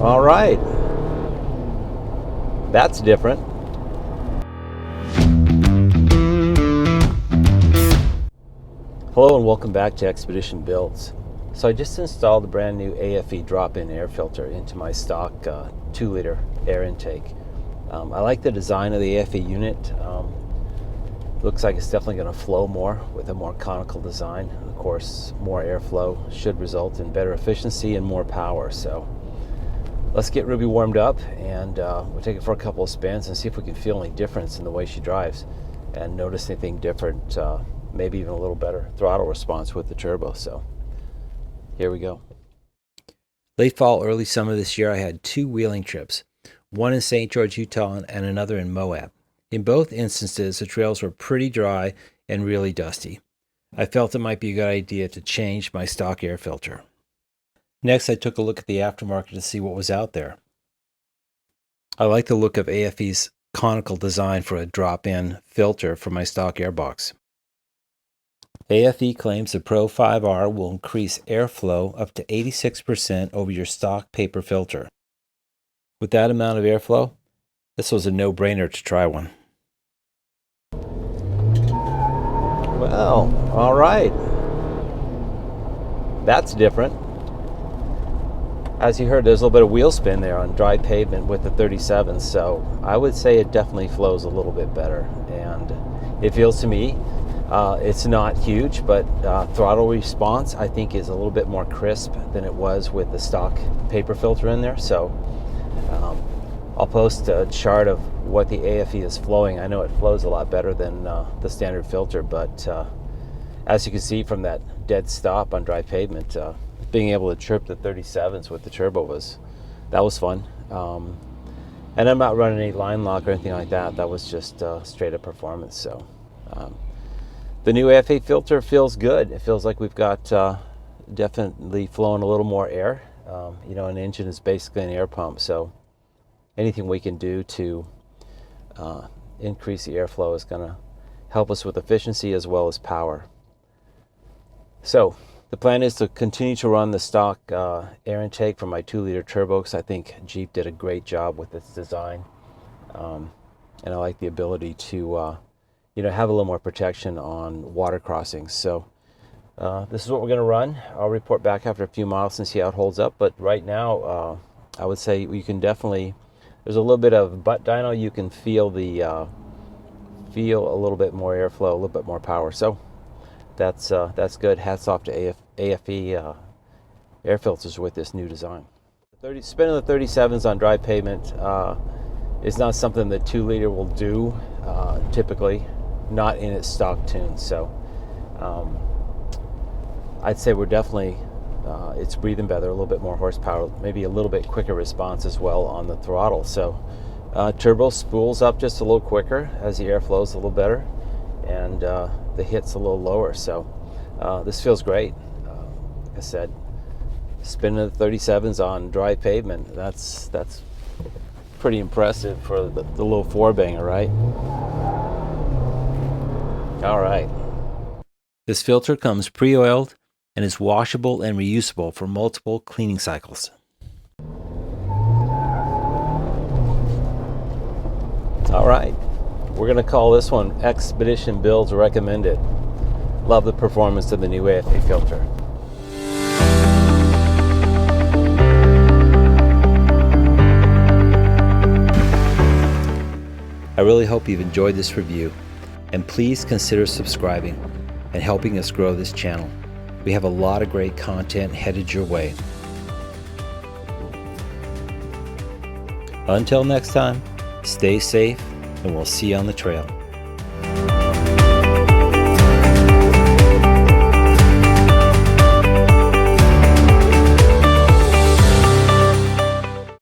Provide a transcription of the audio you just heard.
all right. That's different. Hello and welcome back to Expedition Builds. So I just installed the brand new AFE drop-in air filter into my stock 2-liter air intake. I like the design of the AFE unit. Looks like it's definitely going to flow more with a more conical design. Of course, more airflow should result in better efficiency and more power. So let's get Ruby warmed up, and we'll take it for a couple of spins and see if we can feel any difference in the way she drives and notice anything different, maybe even a little better throttle response with the turbo. So here we go. Late fall, early summer this year, I had 2 wheeling trips, one in St. George, Utah, and another in Moab. In both instances, the trails were pretty dry and really dusty. I felt it might be a good idea to change my stock air filter. Next, I took a look at the aftermarket to see what was out there. I like the look of AFE's conical design for a drop-in filter for my stock airbox. AFE claims the Pro 5R will increase airflow up to 86% over your stock paper filter. With that amount of airflow, this was a no-brainer to try one. Well, all right. That's different. As you heard, there's a little bit of wheel spin there on dry pavement with the 37, so I would say it definitely flows a little bit better. And it feels to me, it's not huge, but throttle response I think is a little bit more crisp than it was with the stock paper filter in there. So I'll post a chart of what the AFE is flowing. I know it flows a lot better than the standard filter, but as you can see from that dead stop on dry pavement, being able to trip the 37s with the turbo was fun. And I'm not running any line lock or anything like that. That was just straight up performance. So the new AFE filter feels good. It feels like we've got definitely flowing a little more air. An engine is basically an air pump, so anything we can do to increase the airflow is going to help us with efficiency as well as power. So the plan is to continue to run the stock air intake from my 2-liter turbo, because I think Jeep did a great job with its design. And I like the ability to have a little more protection on water crossings. So this is what we're going to run. I'll report back after a few miles and see how it holds up. But right now, I would say you can definitely, there's a little bit of butt dyno. You can feel a little bit more airflow, a little bit more power. So that's good. Hats off to AFE air filters with this new design. Spinning the 37s on dry pavement is not something that 2-liter will do typically, not in its stock tune. So I'd say we're definitely, it's breathing better, a little bit more horsepower, maybe a little bit quicker response as well on the throttle. So turbo spools up just a little quicker as the air flows a little better, and the hit's a little lower. So this feels great. Like I said, spinning the 37s on dry pavement, that's pretty impressive for the little 4-banger, right? All right. This filter comes pre-oiled and is washable and reusable for multiple cleaning cycles. All right, we're going to call this one Expedition Builds Recommended. Love the performance of the new AFE filter. I really hope you've enjoyed this review, and please consider subscribing and helping us grow this channel. We have a lot of great content headed your way. Until next time, stay safe, and we'll see you on the trail.